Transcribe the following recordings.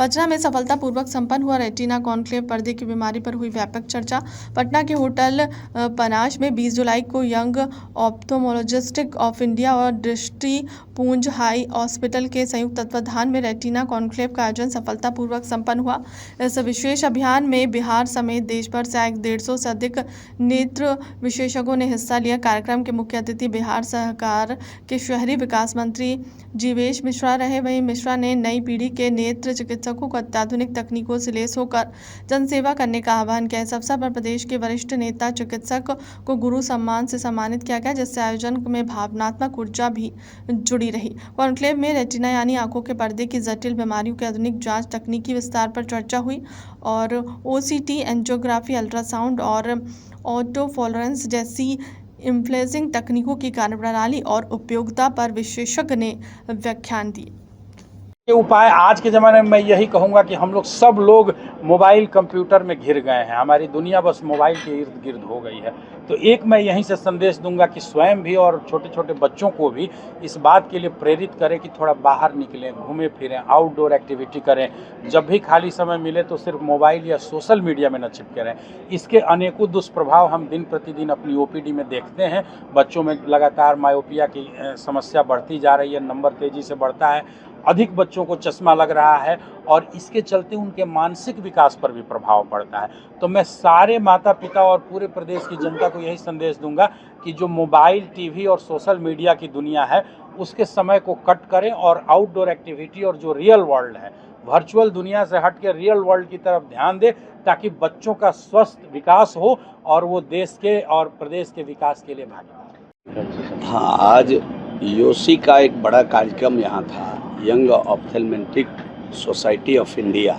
पटना में सफलतापूर्वक संपन्न हुआ रेटिना कॉन्क्लेव। पर्दे की बीमारी पर हुई व्यापक चर्चा। पटना के होटल पनाश में 20 जुलाई को यंग ऑप्थोमोलॉजिस्ट ऑफ इंडिया और दृष्टिपुंज हाई हॉस्पिटल के संयुक्त तत्वावधान में रेटिना कॉन्क्लेव का आयोजन सफलतापूर्वक संपन्न हुआ। इस विशेष अभियान में बिहार समेत देश भर से 150 से अधिक नेत्र विशेषज्ञों ने हिस्सा लिया। कार्यक्रम के मुख्य अतिथि बिहार सरकार के शहरी विकास मंत्री जीवेश मिश्रा रहे। वहीं मिश्रा ने नई पीढ़ी के नेत्र चिकित्सकों को अत्याधुनिक तकनीकों से लैस होकर जनसेवा करने का आह्वान किया। इस अवसर पर प्रदेश के वरिष्ठ नेता चिकित्सक को गुरु सम्मान से सम्मानित किया गया, जिससे आयोजन में भावनात्मक ऊर्जा भी जुड़ी रही। कॉन्क्लेव में रेटिना यानी आंखों के पर्दे की जटिल बीमारियों की आधुनिक जांच, तकनीकी विस्तार पर चर्चा हुई और ओसीटी, एंजियोग्राफी, अल्ट्रासाउंड और ऑटोफ्लोरेंस जैसी इम्प्लेजिंग तकनीकों की कार्यप्रणाली और उपयोगिता पर विशेषज्ञ ने व्याख्यान दिए। ये उपाय आज के ज़माने में मैं यही कहूँगा कि हम लोग सब लोग मोबाइल कंप्यूटर में घिर गए हैं। हमारी दुनिया बस मोबाइल के इर्द गिर्द हो गई है। तो एक मैं यहीं से संदेश दूंगा कि स्वयं भी और छोटे छोटे बच्चों को भी इस बात के लिए प्रेरित करें कि थोड़ा बाहर निकलें, घूमें फिरें, आउटडोर एक्टिविटी करें। जब भी खाली समय मिले तो सिर्फ मोबाइल या सोशल मीडिया में न चिपके रहें। इसके अनेकों दुष्प्रभाव हम दिन प्रतिदिन अपनी ओपीडी में देखते हैं। बच्चों में लगातार मायोपिया की समस्या बढ़ती जा रही है, नंबर तेज़ी से बढ़ता है, अधिक बच्चों को चश्मा लग रहा है और इसके चलते उनके मानसिक विकास पर भी प्रभाव पड़ता है। तो मैं सारे माता पिता और पूरे प्रदेश की जनता को यही संदेश दूंगा कि जो मोबाइल, टीवी और सोशल मीडिया की दुनिया है उसके समय को कट करें और आउटडोर एक्टिविटी और जो रियल वर्ल्ड है, वर्चुअल दुनिया से हट के रियल वर्ल्ड की तरफ ध्यान दें, ताकि बच्चों का स्वस्थ विकास हो और वो देश के और प्रदेश के विकास के लिए भागीदार। हाँ, आज योसी का एक बड़ा कार्यक्रम यहाँ था, यंग ऑप्थेल्मेटिक सोसाइटी ऑफ इंडिया,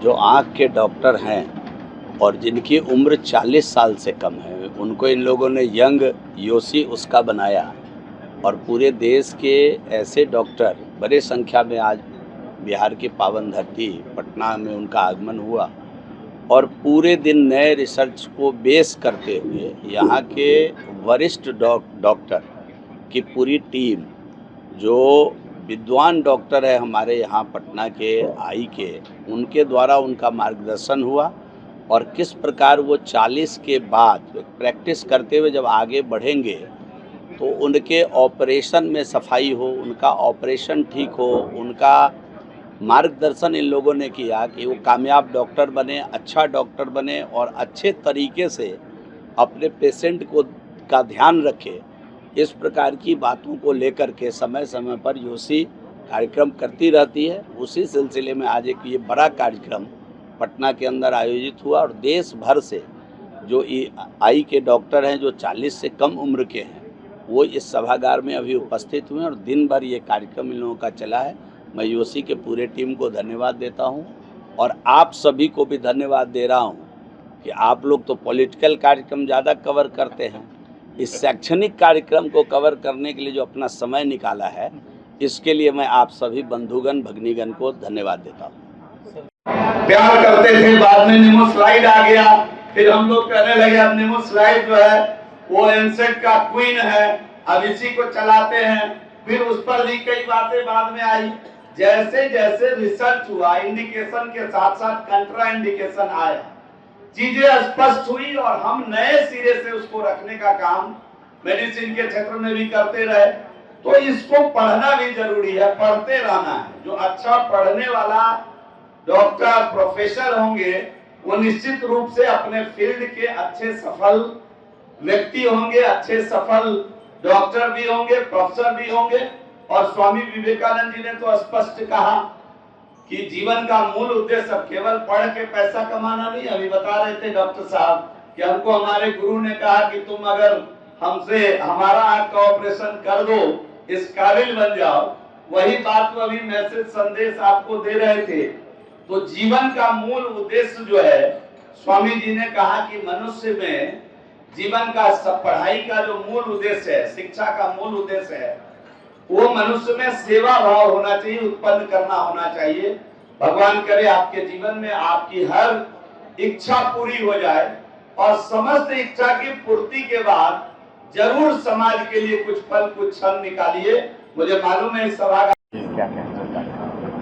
जो आँख के डॉक्टर हैं और जिनकी उम्र 40 साल से कम है, उनको इन लोगों ने यंग योसी उसका बनाया और पूरे देश के ऐसे डॉक्टर बड़े संख्या में आज बिहार की पावन धरती पटना में उनका आगमन हुआ और पूरे दिन नए रिसर्च को बेस करते हुए यहाँ के वरिष्ठ डॉक्टर की पूरी टीम, जो विद्वान डॉक्टर है हमारे यहाँ पटना के आई के, उनके द्वारा उनका मार्गदर्शन हुआ और किस प्रकार वो 40 के बाद प्रैक्टिस करते हुए जब आगे बढ़ेंगे तो उनके ऑपरेशन में सफाई हो, उनका ऑपरेशन ठीक हो, उनका मार्गदर्शन इन लोगों ने किया कि वो कामयाब डॉक्टर बने, अच्छा डॉक्टर बने और अच्छे तरीके से अपने पेशेंट को का ध्यान रखे। इस प्रकार की बातों को लेकर के समय समय पर योसी कार्यक्रम करती रहती है। उसी सिलसिले में आज एक ये बड़ा कार्यक्रम पटना के अंदर आयोजित हुआ और देश भर से जो आई के डॉक्टर हैं, जो 40 से कम उम्र के हैं, वो इस सभागार में अभी उपस्थित हुए और दिन भर ये कार्यक्रम इन लोगों का चला है। मैं योसी के पूरे टीम को धन्यवाद देता हूँ और आप सभी को भी धन्यवाद दे रहा हूँ कि आप लोग तो पॉलिटिकल कार्यक्रम ज़्यादा कवर करते हैं, इस शैक्षणिक कार्यक्रम को कवर करने के लिए जो अपना समय निकाला है, इसके लिए मैं आप सभी बंधुगण भगनीगण को धन्यवाद देता हूँ। प्यार करते थे, बाद में निमो स्लाइड आ गया, फिर हम लोग कहने लगे अब निमो स्लाइड जो है वो एनसेट का क्वीन है, अब इसी को चलाते हैं। फिर उस पर भी कई बातें बाद में आई। जैसे जैसे रिसर्च हुआ, इंडिकेशन के साथ साथ कंट्रा इंडिकेशन आया, चीजें स्पष्ट हुई और हम नए सिरे से उसको रखने का काम मेडिसिन के क्षेत्र में भी करते रहे। तो इसको पढ़ना भी जरूरी है, पढ़ते रहना है। जो अच्छा पढ़ने वाला डॉक्टर, प्रोफेसर होंगे, वो निश्चित रूप से अपने फील्ड के अच्छे सफल व्यक्ति होंगे, अच्छे सफल डॉक्टर भी होंगे, प्रोफेसर भी होंगे। और स्वामी विवेकानंद जी ने तो स्पष्ट कहा कि जीवन का मूल उद्देश्य केवल पढ़ के पैसा कमाना नहीं। अभी बता रहे थे डॉक्टर साहब कि हमको हमारे गुरु ने कहा कि तुम अगर हमसे हमारा आंख का ऑपरेशन कर दो, इस काबिल बन जाओ। वही बात को अभी मैसेज संदेश आपको दे रहे थे। तो जीवन का मूल उद्देश्य जो है, स्वामी जी ने कहा कि मनुष्य में जीवन का पढ़ाई का जो मूल उद्देश्य है, शिक्षा का मूल उद्देश्य है, वो मनुष्य में सेवा भाव होना चाहिए, उत्पन्न करना होना चाहिए। भगवान करे आपके जीवन में आपकी हर इच्छा पूरी हो जाए और समस्त इच्छा की पूर्ति के बाद जरूर समाज के लिए कुछ पल, कुछ क्षण निकालिए। मुझे मालूम है इस सभा का क्या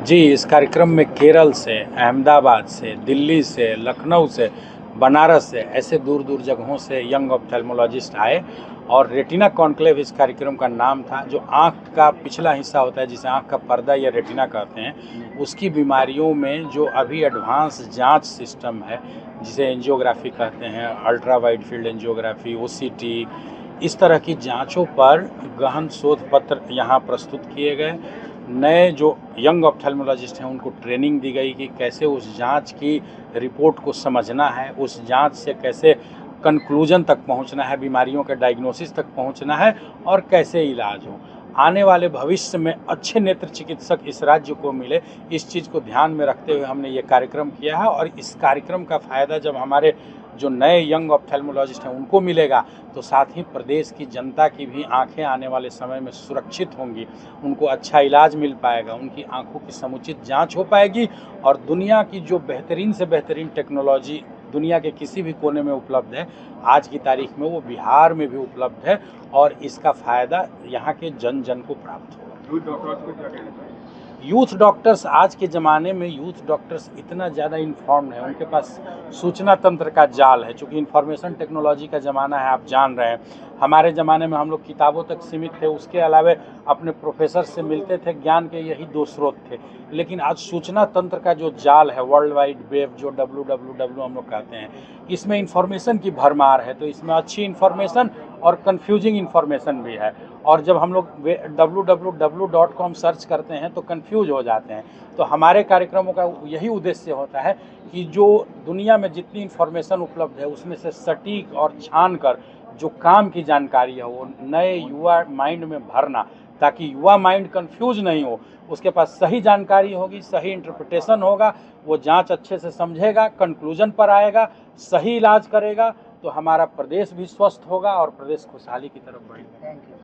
जी, इस कार्यक्रम में केरल से, अहमदाबाद से, दिल्ली से, लखनऊ से, बनारस से, ऐसे दूर दूर जगहों से यंग ऑप्थेल्मोलॉजिस्ट आए और रेटिना कॉन्क्लेव इस कार्यक्रम का नाम था। जो आँख का पिछला हिस्सा होता है, जिसे आँख का पर्दा या रेटिना कहते हैं, उसकी बीमारियों में जो अभी एडवांस जांच सिस्टम है, जिसे एंजियोग्राफी कहते हैं, ultra wide field angiography, OCT, इस तरह की जांचों पर गहन शोध पत्र यहाँ प्रस्तुत किए गए। नए जो यंग ऑप्थेल्मोलॉजिस्ट हैं उनको ट्रेनिंग दी गई कि कैसे उस जांच की रिपोर्ट को समझना है, उस जांच से कैसे कंक्लूजन तक पहुंचना है, बीमारियों के डायग्नोसिस तक पहुंचना है और कैसे इलाज हो। आने वाले भविष्य में अच्छे नेत्र चिकित्सक इस राज्य को मिले, इस चीज़ को ध्यान में रखते हुए हमने ये कार्यक्रम किया है। और इस कार्यक्रम का फ़ायदा जब हमारे जो नए यंग ऑप्थेल्मोलॉजिस्ट हैं उनको मिलेगा, तो साथ ही प्रदेश की जनता की भी आंखें आने वाले समय में सुरक्षित होंगी, उनको अच्छा इलाज मिल पाएगा, उनकी आंखों की समुचित जांच हो पाएगी और दुनिया की जो बेहतरीन से बेहतरीन टेक्नोलॉजी दुनिया के किसी भी कोने में उपलब्ध है, आज की तारीख में वो बिहार में भी उपलब्ध है और इसका फ़ायदा यहाँ के जन जन को प्राप्त होगा। यूथ डॉक्टर्स, आज के ज़माने में यूथ डॉक्टर्स इतना ज़्यादा इन्फॉर्म्ड हैं, उनके पास सूचना तंत्र का जाल है। चूँकि इन्फॉर्मेशन टेक्नोलॉजी का ज़माना है, आप जान रहे हैं। हमारे ज़माने में हम लोग किताबों तक सीमित थे, उसके अलावा अपने प्रोफेसर से मिलते थे, ज्ञान के यही दो स्रोत थे। लेकिन आज सूचना तंत्र का जो जाल है, वर्ल्ड वाइड वेब, जो WWW हम लोग कहते हैं, इसमें इन्फॉर्मेशन की भरमार है। तो इसमें अच्छी इन्फॉर्मेशन और कन्फ्यूजिंग इन्फॉर्मेशन भी है। और जब हम लोग www.com सर्च करते हैं तो कंफ्यूज हो जाते हैं। तो हमारे कार्यक्रमों का यही उद्देश्य होता है कि जो दुनिया में जितनी इन्फॉर्मेशन उपलब्ध है उसमें से सटीक और छान कर जो काम की जानकारी है वो नए युवा माइंड में भरना, ताकि युवा माइंड कंफ्यूज नहीं हो, उसके पास सही जानकारी होगी, सही इंटरप्रिटेशन होगा, वो जांच अच्छे से समझेगा, कंक्लूजन पर आएगा, सही इलाज करेगा, तो हमारा प्रदेश भी स्वस्थ होगा और प्रदेश खुशहाली की तरफ बढ़ेगा।